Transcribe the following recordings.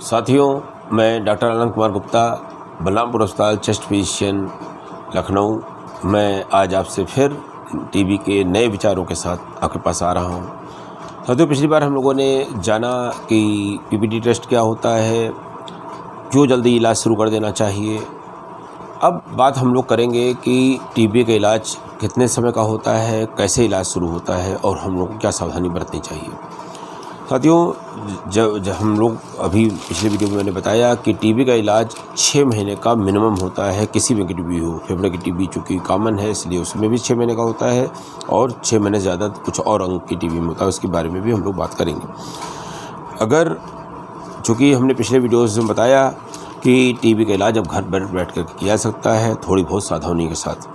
साथियों, मैं डॉक्टर आनंद कुमार गुप्ता, बलरामपुर अस्पताल चेस्ट फिजिशियन लखनऊ। मैं आज आपसे फिर टीबी के नए विचारों के साथ आपके पास आ रहा हूँ। साथियों, पिछली बार हम लोगों ने जाना कि पीपीटी टेस्ट क्या होता है, क्यों जल्दी इलाज शुरू कर देना चाहिए। अब बात हम लोग करेंगे कि टीबी का इलाज कितने समय का होता है, कैसे इलाज शुरू होता है और हम लोग को क्या सावधानी बरतनी चाहिए। साथियों, जब हम लोग अभी पिछले वीडियो में मैंने बताया कि टीबी का इलाज 6 महीने का मिनिमम होता है, किसी भी की टीबी हो। फेफड़े की टीबी चूँकि कॉमन है इसलिए उसमें भी 6 महीने का होता है, और 6 महीने से ज़्यादा कुछ और अंग की टीबी में होता है, उसके बारे में भी हम लोग बात करेंगे। अगर चूँकि हमने पिछले वीडियोज़ में बताया कि टीबी का इलाज अब घर बैठ कर किया सकता है, थोड़ी बहुत सावधानी के साथ।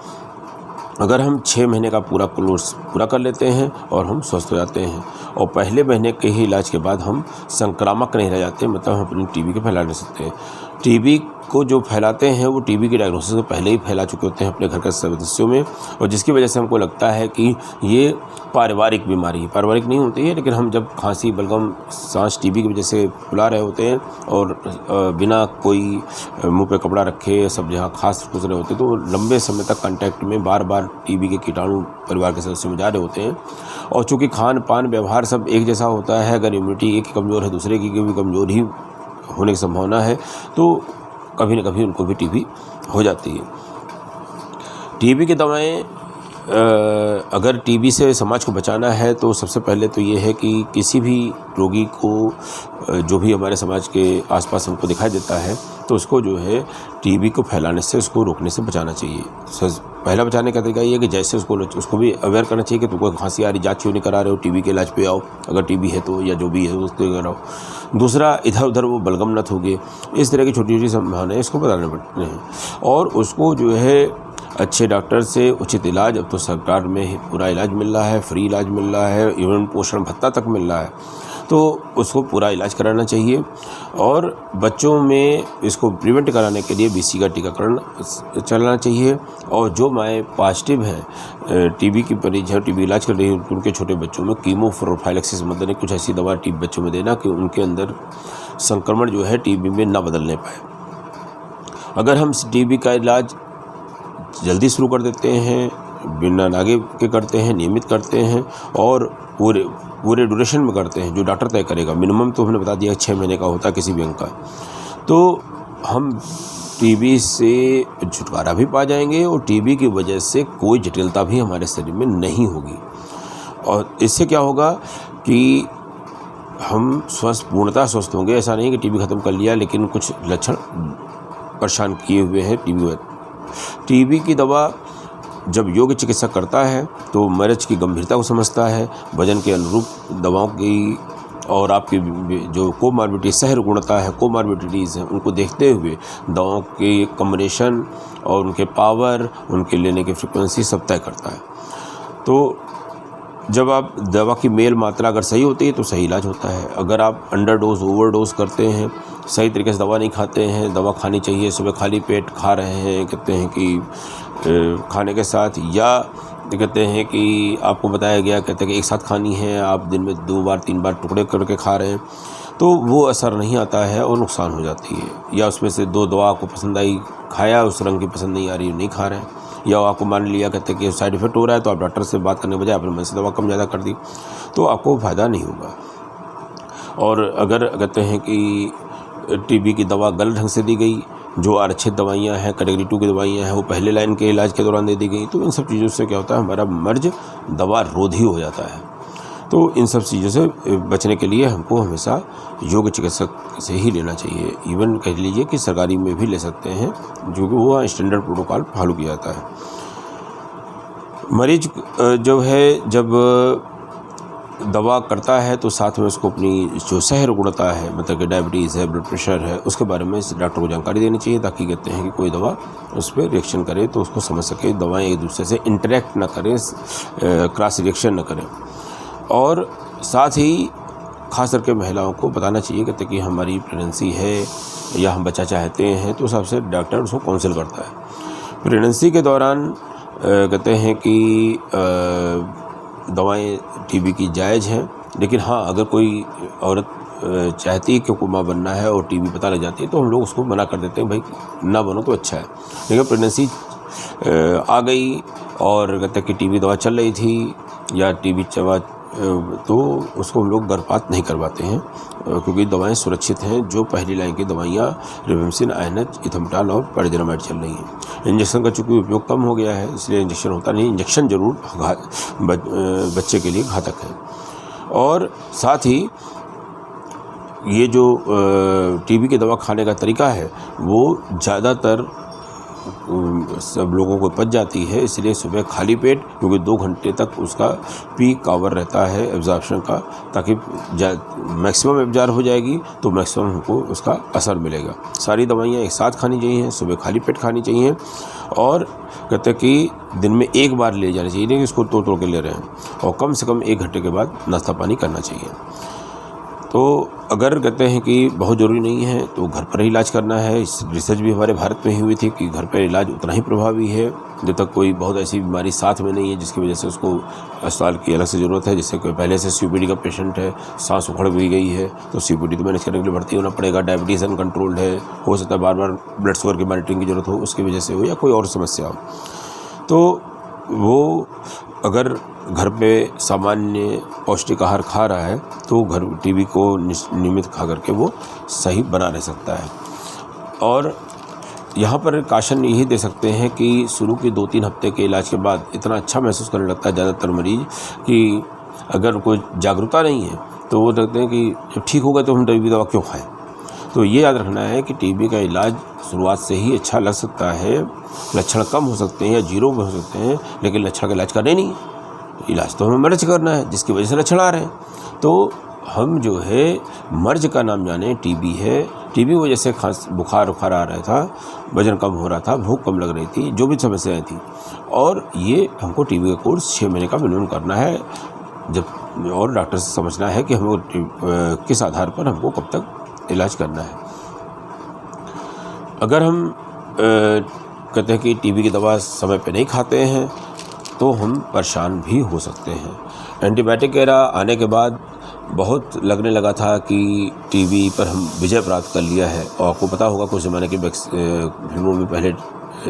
अगर हम 6 महीने का पूरा कोर्स पूरा कर लेते हैं और हम स्वस्थ हो जाते हैं, और पहले महीने के ही इलाज के बाद हम संक्रामक नहीं रह जाते, मतलब हम अपनी टीबी को फैला नहीं सकते हैं। टीबी को जो फैलाते हैं वो टीबी की डायग्नोसिस से पहले ही फैला चुके होते हैं अपने घर के सदस्यों में, और जिसकी वजह से हमको लगता है कि ये पारिवारिक बीमारी है। पारिवारिक नहीं होती है, लेकिन हम जब खांसी बलगम सांस टीबी की वजह से फुला रहे होते हैं और बिना कोई मुंह पे कपड़ा रखे सब जहाँ खांस फूस रहे होते हैं, तो लंबे समय तक कांटेक्ट में बार बार टीबी के कीटाणु परिवार के सदस्यों में जा रहे होते हैं। और चूँकि खान पान व्यवहार सब एक जैसा होता है, अगर इम्यूनिटी एक की कमज़ोर है दूसरे की भी कमज़ोर ही होने की संभावना है, तो कभी न कभी उनको भी टीबी हो जाती है। टीबी की दवाएं, अगर टीबी से समाज को बचाना है तो सबसे पहले तो ये है कि किसी भी रोगी को जो भी हमारे समाज के आसपास हमको दिखाई देता है तो उसको जो है टीबी को फैलाने से, उसको रोकने से बचाना चाहिए। पहला बचाने का तरीका ये है कि जैसे उसको भी अवेयर करना चाहिए कि तुमको खांसी आ रही, जाँच क्यों नहीं करा रहे हो, टीबी के इलाज पे आओ, अगर टीबी है तो, या जो भी है उसको कराओ। दूसरा, इधर उधर वो बलगम न थूके, इस तरह की छोटी छोटी संभावनाएं इसको बताने पड़ते हैं। और उसको जो है अच्छे डॉक्टर से उचित इलाज, अब तो सरकार में पूरा इलाज मिल रहा है, फ्री इलाज मिल रहा है, इवन पोषण भत्ता तक मिल रहा है, तो उसको पूरा इलाज कराना चाहिए। और बच्चों में इसको प्रिवेंट कराने के लिए BCG का टीकाकरण चलाना चाहिए। और जो माएँ पॉजिटिव हैं, टीबी की मरीज है, टीबी इलाज कर रही है, उनके छोटे बच्चों में कीमोप्रोफाइलेक्सिस, मतलब कुछ ऐसी दवा टीबी बच्चों में देना कि उनके अंदर संक्रमण जो है टीबी में ना बदलने पाए। अगर हम टीबी का इलाज जल्दी शुरू कर देते हैं, बिना नागे के करते हैं, नियमित करते हैं और पूरे ड्यूरेशन में करते हैं जो डॉक्टर तय करेगा, मिनिमम तो हमने बता दिया 6 महीने का होता है किसी भी अंग का, तो हम टीबी से छुटकारा भी पा जाएंगे और टीबी की वजह से कोई जटिलता भी हमारे शरीर में नहीं होगी। और इससे क्या होगा कि हम पूर्णतः स्वस्थ होंगे। ऐसा नहीं कि टीबी ख़त्म कर लिया लेकिन कुछ लक्षण परेशान किए हुए हैं टीबी की दवा जब योग्य चिकित्सक करता है तो मरीज की गंभीरता को समझता है, वजन के अनुरूप दवाओं की और आपकी जो कोमॉर्बिडिटी सह रुग्णता है, कोमॉर्बिडिटीज़ हैं, उनको देखते हुए दवाओं के कॉम्बिनेशन और उनके पावर, उनके लेने की फ्रिक्वेंसी सब तय करता है। तो जब आप दवा की मेल मात्रा अगर सही होती है तो सही इलाज होता है। अगर आप अंडर डोज ओवरडोज करते हैं, सही तरीके से दवा नहीं खाते हैं, दवा खानी चाहिए, सुबह खाली पेट खा रहे हैं, कहते हैं कि खाने के साथ, या कहते हैं कि आपको बताया गया, कहते हैं कि एक साथ खानी है, आप दिन में 2 बार 3 बार टुकड़े करके खा रहे हैं, तो वो असर नहीं आता है और नुकसान हो जाती है। या उसमें से 2 दवा आपको पसंद आई, खाया, उस रंग की पसंद नहीं आ रही, नहीं खा रहे हैं, या आपको मान लिया कहते हैं कि साइड इफेक्ट हो रहा है तो आप डॉक्टर से बात करने के बजाय अपने मन से दवा कम ज़्यादा कर दी, तो आपको फ़ायदा नहीं होगा। और अगर कहते हैं कि टीबी की दवा गलत ढंग से दी गई, जो आरक्षित दवाइयाँ हैं, कैटेगरी 2 की दवाइयाँ हैं, वो पहले लाइन के इलाज के दौरान दे दी गई, तो इन सब चीज़ों से क्या होता है, हमारा मर्ज दवा रोधी हो जाता है। तो इन सब चीज़ों से बचने के लिए हमको हमेशा योग्य चिकित्सक से ही लेना चाहिए। इवन कह लीजिए कि सरकारी में भी ले सकते हैं, जो कि वो स्टैंडर्ड प्रोटोकॉल फॉलो किया जाता है। मरीज जो है जब दवा करता है तो साथ में उसको अपनी जो सह रुग्णता है, मतलब कि डायबिटीज़ है, ब्लड प्रेशर है, उसके बारे में डॉक्टर को जानकारी देनी चाहिए, ताकि कहते हैं कि कोई दवा उस पर रिएक्शन करे तो उसको समझ सके, दवाएं एक दूसरे से इंटरेक्ट ना करें, क्रॉस रिएक्शन ना करें। और साथ ही खास करके महिलाओं को बताना चाहिए, कहते कि हमारी प्रेगनेंसी है या हम बच्चा चाहते हैं, तो सबसे डॉक्टर उसको काउंसिल करता है। प्रेगनेंसी के दौरान कहते हैं कि दवाएं टीबी की जायज़ हैं, लेकिन हाँ, अगर कोई औरत चाहती है कि को माँ बनना है और टीबी पता लग जाती है तो हम लोग उसको मना कर देते हैं, भाई ना बनो तो अच्छा है। लेकिन प्रेगनेंसी आ गई और कहते हैं कि टीबी दवा चल रही थी या टीबी चवा, तो उसको हम लोग गर्भपात नहीं करवाते हैं, क्योंकि दवाएं सुरक्षित हैं। जो पहली लाइन की दवाइयाँ रिवेम्सिन, आयनच, इथोम्प्टाल और पाइरिथ्रोमाइड चल रही हैं। इंजेक्शन का चूँकि उपयोग कम हो गया है इसलिए इंजेक्शन होता नहीं। इंजेक्शन ज़रूर बच्चे के लिए घातक है। और साथ ही ये जो टीबी की दवा खाने का तरीका है वो ज़्यादातर सब लोगों को पच जाती है, इसलिए सुबह खाली पेट, क्योंकि 2 घंटे तक उसका पीक आवर रहता है एब्जॉर्प्शन का, ताकि मैक्सिमम एब्जॉर्ब हो जाएगी तो मैक्सिमम हमको उसका असर मिलेगा। सारी दवाइयाँ एक साथ खानी चाहिए, सुबह खाली पेट खानी चाहिए और कहते हैं कि दिन में एक बार ले जानी चाहिए, नहीं कि इसको तोड़ के ले रहे हैं, और कम से कम 1 घंटे के बाद नाश्ता पानी करना चाहिए। तो अगर कहते हैं कि बहुत ज़रूरी नहीं है तो घर पर ही इलाज करना है। इस रिसर्च भी हमारे भारत में ही हुई थी कि घर पर इलाज उतना ही प्रभावी है जब तक कोई बहुत ऐसी बीमारी साथ में नहीं है जिसकी वजह से उसको अस्पताल की अलग से ज़रूरत है। जैसे कोई पहले से सीओपीडी का पेशेंट है, सांस उखड़ भी गई है तो सीओपीडी तो मैनेज करने के लिए भर्ती होना पड़ेगा। डायबिटीज़ अनकंट्रोल्ड है, हो सकता है बार बार ब्लड शुगर की मॉनिटरिंग की ज़रूरत हो उसकी वजह से हो, या कोई और समस्या हो, तो वो अगर घर पे सामान्य पौष्टिक आहार खा रहा है तो घर टीबी को नियमित खा करके वो सही बना रह सकता है। और यहाँ पर काशन यही दे सकते हैं कि शुरू के 2-3 हफ्ते के इलाज के बाद इतना अच्छा महसूस करने लगता है ज़्यादातर मरीज कि अगर कोई जागरूकता नहीं है तो वो देखते हैं कि जब ठीक हो गए तो हम टीबी दवा क्यों खाएं। तो ये याद रखना है कि टीबी का इलाज शुरुआत से ही अच्छा लग सकता है, लक्षण कम हो सकते हैं या जीरो में हो सकते हैं, लेकिन लक्षण का इलाज करना नहीं, इलाज तो हमें मर्ज करना है जिसकी वजह से लक्षण आ रहे हैं। तो हम जो है मर्ज का नाम जाने, टीबी है, टीबी वजह से खांस बुखार उखार आ रहा था, वजन कम हो रहा था, भूख कम लग रही थी, जो भी समस्याएं थी, और ये हमको टीबी का कोर्स 6 महीने का मिनिमम करना है जब, और डॉक्टर से समझना है कि हमें किस आधार पर हमको कब तक इलाज करना है। अगर हम कहते हैं कि टीबी की दवा समय पे नहीं खाते हैं तो हम परेशान भी हो सकते हैं। एंटीबायोटिक एरा आने के बाद बहुत लगने लगा था कि टीबी पर हम विजय प्राप्त कर लिया है। और आपको पता होगा कुछ ज़माने की फिल्मों में पहले,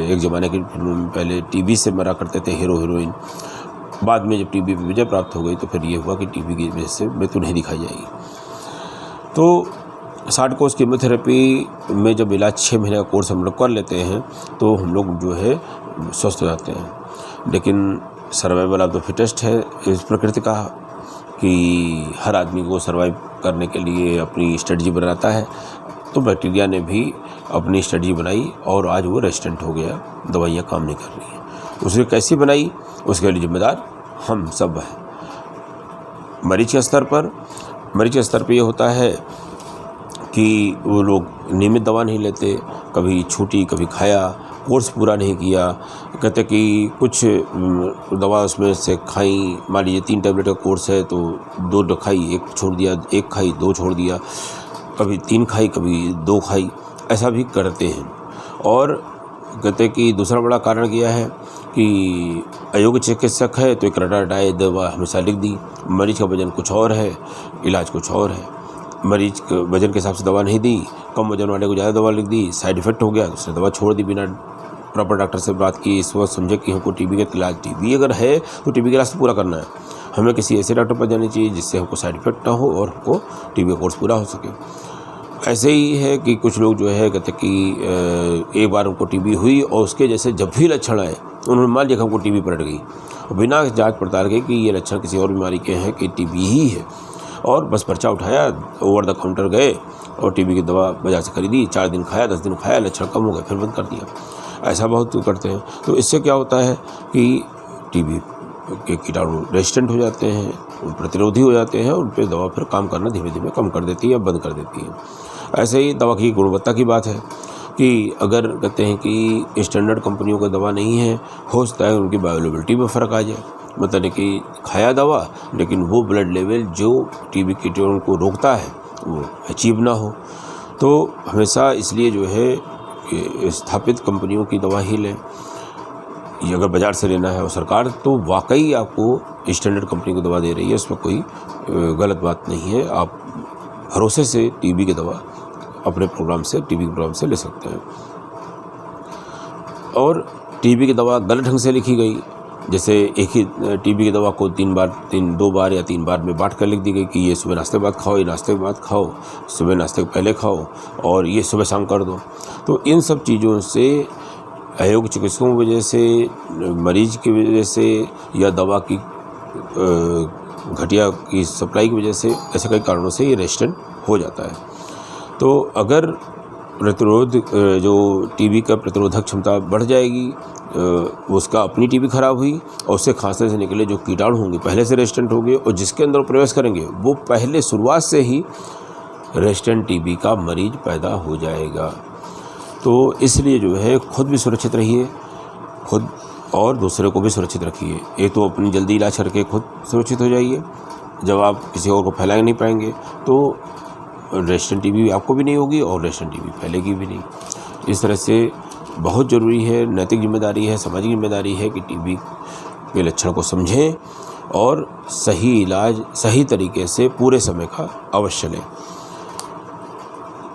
एक ज़माने की फिल्मों में पहले टीबी से मरा करते थे हीरो हीरोइन। बाद में जब टीबी पर विजय प्राप्त हो गई तो फिर ये हुआ कि टीबी की वजह से मृत्यु नहीं दिखाई जाएगी। तो 60 कोर्स कीमोथेरेपी में जब इलाज 6 महीने का कोर्स हम लोग कर लेते हैं तो हम लोग जो है स्वस्थ हो जाते हैं। लेकिन सर्वाइवल ऑफ द फिटेस्ट है इस प्रकृति का, कि हर आदमी को सर्वाइव करने के लिए अपनी स्ट्रेटजी बनाता है। तो बैक्टीरिया ने भी अपनी स्ट्रेटजी बनाई और आज वो रेजिस्टेंट हो गया, दवाइयाँ काम नहीं कर रही हैं। उसने कैसी बनाई उसके लिए जिम्मेदार हम सब हैं। मरीज के स्तर पर ये होता है कि वो लोग नियमित दवा नहीं लेते, कभी छूटी कभी खाया, कोर्स पूरा नहीं किया। कहते कि कुछ दवा उसमें से खाई, मान लीजिए 3 टैबलेट का कोर्स है तो 2 खाई, 1 छोड़ दिया, 1 खाई 2 छोड़ दिया, कभी 3 खाई कभी 2 खाई, ऐसा भी करते हैं। और कहते कि दूसरा बड़ा कारण क्या है कि अयोग्य चिकित्सक है तो एक रटारटाई दवा हमेशा लिख दी। मरीज का वजन कुछ और है, इलाज कुछ और है। मरीज के वजन के हिसाब से दवा नहीं दी, कम वजन वाले को ज़्यादा दवा लिख दी, साइड इफ़ेक्ट हो गया तो उसने दवा छोड़ दी बिना प्रॉपर डॉक्टर से बात की। इस वक्त समझे कि हमको टीबी का इलाज, टीबी अगर है तो टीबी का इलाज तो पूरा करना है, हमें किसी ऐसे डॉक्टर पर जानी चाहिए जिससे हमको साइड इफ़ेक्ट ना हो और हमको टीबी का कोर्स पूरा हो सके। ऐसे ही है कि कुछ लोग जो है कहते कि एक बार उनको टीबी हुई और उसके जैसे जब भी लक्षण आए उन्होंने मान लिया कि हमको टीबी पलट गई, बिना जाँच पड़ताल के कि ये लक्षण किसी और बीमारी के हैं कि टीबी ही है, और बस पर्चा उठाया, ओवर द काउंटर गए और टीबी की दवा बाजार से खरीदी, 4 दिन खाया, 10 दिन खाया, लक्षण कम हो गए फिर बंद कर दिया। ऐसा बहुत करते हैं। तो इससे क्या होता है कि टीबी के कीटाणु रेजिस्टेंट हो जाते हैं, प्रतिरोधी हो जाते हैं, उन पर दवा फिर काम करना धीमे धीमे कम कर देती है, बंद कर देती है। ऐसे ही दवा की गुणवत्ता की बात है कि अगर कहते हैं कि स्टैंडर्ड कंपनियों का दवा नहीं है, हो सकता है उनकी बायोअवेलेबिलिटी में फ़र्क आ जाए, मतलब कि खाया दवा लेकिन वो ब्लड लेवल जो टीबी कीटाणु को रोकता है वो अचीव ना हो। तो हमेशा इसलिए जो है स्थापित कंपनियों की दवा ही लें। ये अगर बाज़ार से लेना है और सरकार तो वाकई आपको स्टैंडर्ड कंपनी को दवा दे रही है, उसमें कोई गलत बात नहीं है। आप भरोसे से टीबी की दवा अपने प्रोग्राम से, टीबी के प्रोग्राम से ले सकते हैं। और टीबी की दवा गलत ढंग से लिखी गई, जैसे एक ही टीबी की दवा को 2 बार या 3 बार में बांट कर लिख दी गई कि ये सुबह नाश्ते के बाद खाओ, ये नाश्ते के बाद खाओ, सुबह नाश्ते के पहले खाओ और ये सुबह शाम कर दो। तो इन सब चीज़ों से अयोग्य चिकित्सकों की वजह से, मरीज की वजह से या दवा की घटिया की सप्लाई की वजह से, ऐसे कई कारणों से ये रेजिस्टेंट हो जाता है। तो अगर जो टीबी का प्रतिरोधक क्षमता बढ़ जाएगी, उसका अपनी टीबी खराब हुई और उससे खांसने से निकले जो कीटाणु होंगे पहले से रेजिस्टेंट हो गए और जिसके अंदर प्रवेश करेंगे वो पहले शुरुआत से ही रेजिस्टेंट टीबी का मरीज पैदा हो जाएगा। तो इसलिए जो है खुद भी सुरक्षित रहिए, खुद और दूसरे को भी सुरक्षित रखिए। एक तो अपनी जल्दी इलाज करके खुद सुरक्षित हो जाइए, जब आप किसी और को फैला नहीं पाएंगे तो रेजिस्टेंट टीबी आपको भी नहीं होगी और रेजिस्टेंट टीबी फैलेगी भी नहीं। इस तरह से बहुत ज़रूरी है, नैतिक जिम्मेदारी है, सामाजिक जिम्मेदारी है कि टीबी के लक्षण को समझें और सही इलाज सही तरीके से पूरे समय का अवश्य लें।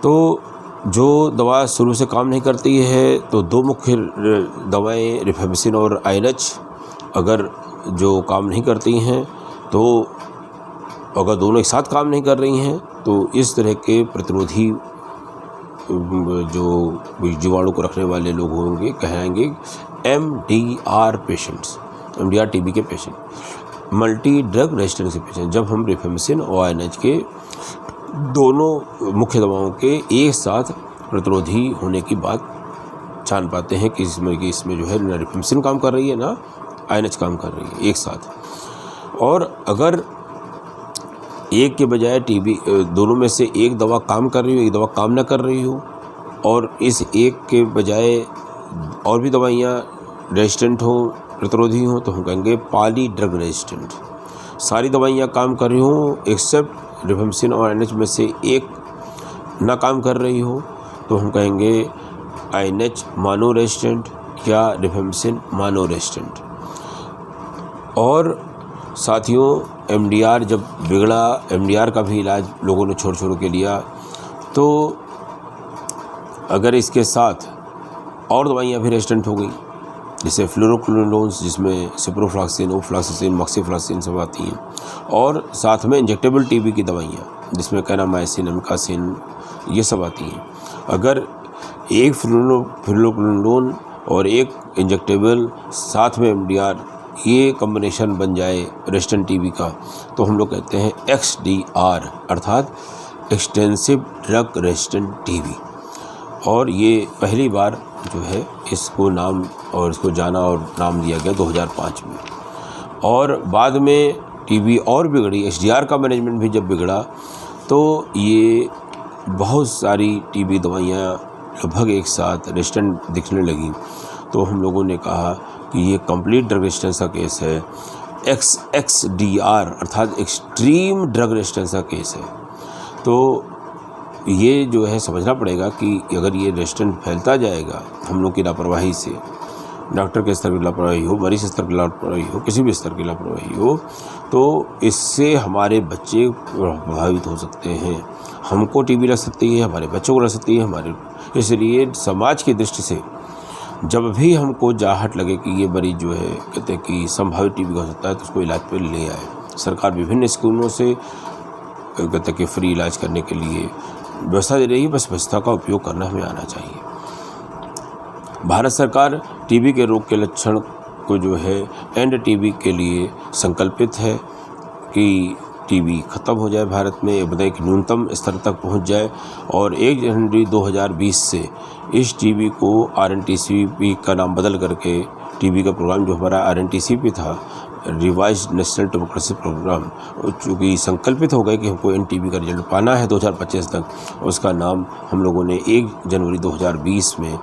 तो जो दवा शुरू से काम नहीं करती है तो 2 मुख्य दवाएं रिफेम्सिन और आइनच अगर जो काम नहीं करती हैं, तो अगर दोनों एक साथ काम नहीं कर रही हैं तो इस तरह के प्रतिरोधी जो जीवाणु को रखने वाले लोग होंगे, कहेंगे MDR पेशेंट्स, MDR टीबी के patient, multi drug resistance patient. जब हम रिफेम्सिन और आइनच के दोनों मुख्य दवाओं के एक साथ प्रतिरोधी होने की बात जान पाते हैं कि इसमें जो है ना रिफेम्सिन काम कर रही है ना आइनच काम कर रही है एक साथ। और अगर एक के बजाय टीबी दोनों में से एक दवा काम कर रही हो, एक दवा काम ना कर रही हो और इस एक के बजाय और भी दवाइयाँ रेजिस्टेंट हो, प्रतिरोधी हो, तो हम कहेंगे पॉली ड्रग रेजिस्टेंट। सारी दवाइयाँ काम कर रही हो एक्सेप्ट रिफेम्सिन और आइनच में से एक ना काम कर रही हो तो हम कहेंगे आइनच मानो रेजिस्टेंट या रिफेम्सिन मानो रेजिस्टेंट। और साथियों MDR जब बिगड़ा, MDR का भी इलाज लोगों ने छोड़ के लिया, तो अगर इसके साथ और दवाइयाँ भी रेजिस्टेंट हो गई जैसे फ्लोरोक्विनोलोन्स, जिसमें सिप्रोफ्लॉक्सिन, ओफ्लॉक्सिसिन, मॉक्सिफ्लॉक्सिन सब आती हैं, और साथ में इंजेक्टेबल टीबी की दवाइयाँ जिसमें कैनामाइसिन, एमकासिन ये सब आती हैं। अगर एक फ्लोरोक्विनोलोन और एक इंजेक्टेबल साथ में MDR ये कॉम्बिनेशन बन जाए रेजिस्टेंट टीबी का, तो हम लोग कहते हैं XDR अर्थात एक्सटेंसिव ड्रग रेजिस्टेंट टीबी। और ये पहली बार जो है इसको नाम और इसको जाना और नाम दिया गया 2005 में। और बाद में टीबी और बिगड़ी, XDR का मैनेजमेंट भी जब बिगड़ा तो ये बहुत सारी टीबी दवाइयाँ लगभग एक साथ रेजिस्टेंट दिखने लगी। तो हम लोगों ने कहा कि ये कंप्लीट ड्रग रेजिस्टेंस का केस है, XDR अर्थात एक्सट्रीम ड्रग रेजिस्टेंस का केस है। तो ये जो है समझना पड़ेगा कि अगर ये रेजिस्टेंट फैलता जाएगा हम लोग की लापरवाही से, डॉक्टर के स्तर की लापरवाही हो, मरीज स्तर की लापरवाही हो, किसी भी स्तर की लापरवाही हो, तो इससे हमारे बच्चे प्रभावित हो सकते हैं। हमको टीबी लग सकती है, हमारे बच्चों को लग सकती है, हमारे। इसलिए समाज की दृष्टि से जब भी हमको जाहट लगे कि ये मरीज जो है कहते हैं कि संभावित टीबी हो सकता है तो उसको इलाज पे ले आए। सरकार विभिन्न स्कूलों से कहते हैं कि फ्री इलाज करने के लिए व्यवस्था दे रही है, बस व्यवस्था का उपयोग करना हमें आना चाहिए। भारत सरकार टीबी के रोग के लक्षण को जो है एंड टीबी के लिए संकल्पित है कि टीबी ख़त्म हो जाए भारत में, एक न्यूनतम स्तर तक पहुंच जाए। और 1 जनवरी 2020 से इस टीबी को RNTCP का नाम बदल करके टीबी का प्रोग्राम जो हमारा RNTCP था, रिवाइज्ड नेशनल ट्यूबरकुलोसिस प्रोग्राम, चूँकि संकल्पित हो गए कि हमको NTB का रिजल्ट पाना है 2025 तक, उसका नाम हम लोगों ने 1 जनवरी 2020 में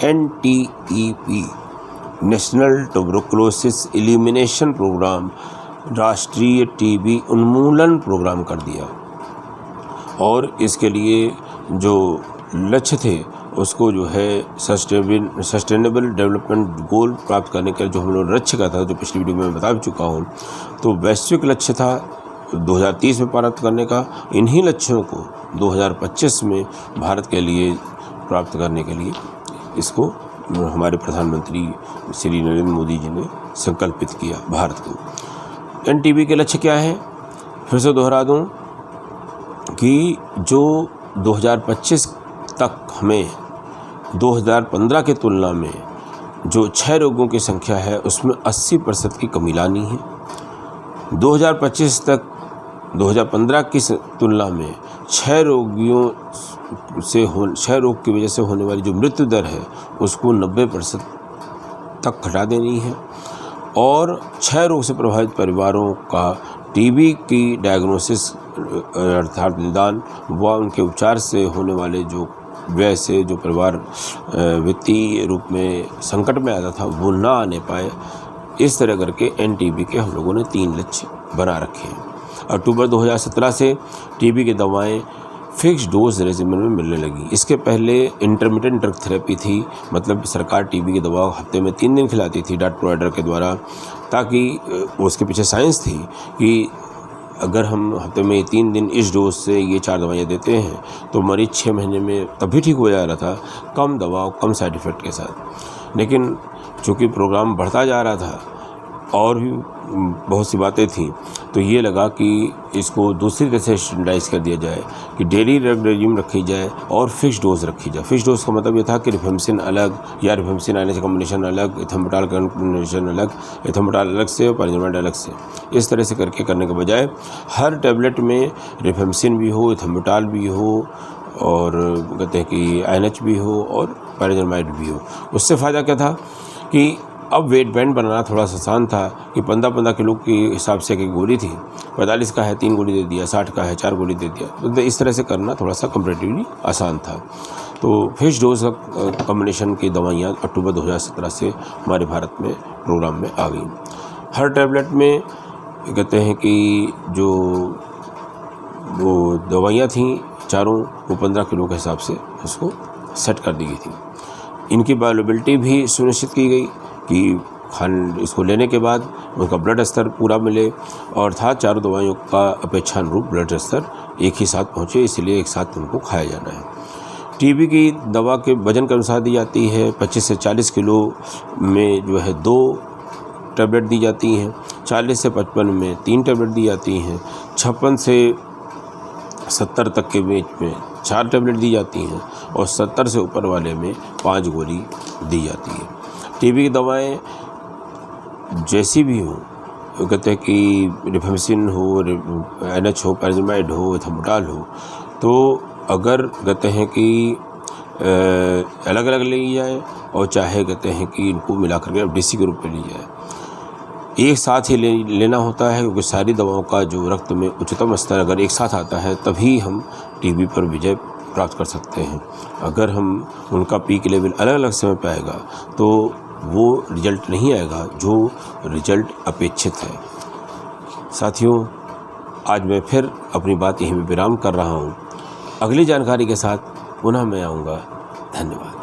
NTEP national tuberculosis elimination programme, राष्ट्रीय टीबी उन्मूलन प्रोग्राम कर दिया। और इसके लिए जो लक्ष्य थे उसको जो है सस्टेनेबल डेवलपमेंट गोल प्राप्त करने के लिए जो हम लोग लक्ष्य का था, जो पिछली वीडियो में मैं बता चुका हूँ, तो वैश्विक लक्ष्य था 2030 में प्राप्त करने का। इन्हीं लक्ष्यों को 2025 में भारत के लिए प्राप्त करने के लिए इसको हमारे प्रधानमंत्री श्री नरेंद्र मोदी जी ने संकल्पित किया भारत को। एनटीबी के लक्ष्य क्या है, फिर से दोहरा दूं कि जो 2025 तक हमें 2015 के तुलना में जो क्षय रोगों की संख्या है उसमें 80% की कमी लानी है। 2025 तक 2015 की तुलना में क्षय रोग की वजह से होने वाली जो मृत्यु दर है उसको 90% तक घटा देनी है। और क्षय रोग से प्रभावित परिवारों का टीबी की डायग्नोसिस अर्थात निदान व उनके उपचार से होने वाले जो व्यय से जो परिवार वित्तीय रूप में संकट में आता था वो ना आने पाए, इस तरह करके एनटीबी के हम लोगों ने 3 लक्ष्य बना रखे हैं। अक्टूबर 2017 से टीबी की दवाएं फिक्स डोज रेजिमेन में मिलने लगी। इसके पहले इंटरमिटेंट ड्रग थेरेपी थी, मतलब सरकार टीबी की दवा हफ्ते में 3 दिन खिलाती थी डॉट प्रोवाइडर के द्वारा, ताकि उसके पीछे साइंस थी कि अगर हम हफ्ते में 3 दिन इस डोज से ये 4 दवाइयाँ देते हैं तो मरीज 6 महीने में तभी ठीक हो जा रहा था, कम दवा कम साइड इफ़ेक्ट के साथ। लेकिन चूँकि प्रोग्राम बढ़ता जा रहा था और भी बहुत सी बातें थी, तो ये लगा कि इसको दूसरी तरह से स्टैंडर्डाइज कर दिया जाए कि डेली ड्रग रेजिम रखी जाए और फिक्स डोज रखी जाए। फिक्स डोज का मतलब ये था कि रिफेम्सिन अलग या रिफेम्सिन आने से कॉम्बिनेशन अलग, एथम्बुटाल का कॉम्बिनेशन अलग, एथम्बुटाल अलग से और पाइराज़ोलामाइड अलग से, इस तरह से करके करने के बजाय हर टैबलेट में रिफेम्सिन भी हो, एथम्बुटाल भी हो और कहते हैं कि INH भी हो और पाइराज़ोलामाइड भी हो। उससे फ़ायदा क्या था कि अब वेट बैंड बनाना थोड़ा सा आसान था कि 15-15 किलो के हिसाब से एक गोली थी, 45 का है 3 गोली दे दिया, 60 का है 4 गोली दे दिया, तो इस तरह से करना थोड़ा सा कंपैरेटिवली आसान था। तो फिक्स डोज कॉम्बिनेशन की दवाइयाँ अक्टूबर 2017 से हमारे भारत में प्रोग्राम में आ गई। हर टैबलेट में कहते हैं कि जो वो दवाइयाँ थीं चारों, वो 15 किलो के हिसाब से उसको सेट कर दी गई थी। इनकी बायोअवेलेबिलिटी भी सुनिश्चित की गई कि इसको लेने के बाद उनका ब्लड स्तर पूरा मिले, और था चारों दवाइयों का अपेक्षानुरूप ब्लड स्तर एक ही साथ पहुँचे, इसलिए एक साथ उनको खाया जाना है। टीबी की दवा के वजन के अनुसार दी जाती है। 25 से 40 किलो में जो है 2 टैबलेट दी जाती हैं, 40 से 55 में 3 टैबलेट दी जाती हैं, 56 से 70 तक के बीच में 4 टैबलेट दी जाती हैं और 70 से ऊपर वाले में 5 गोली दी जाती है। टीबी की दवाएं जैसी भी हों, वो कहते हैं कि रिफेम्सिन हो, INH हो, पाइराज़ोलामाइड हो, एथम्बुटाल हो, तो अगर कहते हैं कि अलग अलग ली जाए और चाहे कहते हैं कि इनको मिला करके FDC के रूप में ली जाए, एक साथ ही लेना होता है, क्योंकि सारी दवाओं का जो रक्त में उच्चतम स्तर अगर एक साथ आता है तभी हम टीबी पर विजय प्राप्त कर सकते हैं। अगर हम उनका पीक लेवल अलग अलग समय पे आएगा तो वो रिजल्ट नहीं आएगा जो रिजल्ट अपेक्षित है। साथियों, आज मैं फिर अपनी बात यहीं पे विराम कर रहा हूँ। अगली जानकारी के साथ पुनः मैं आऊँगा। धन्यवाद।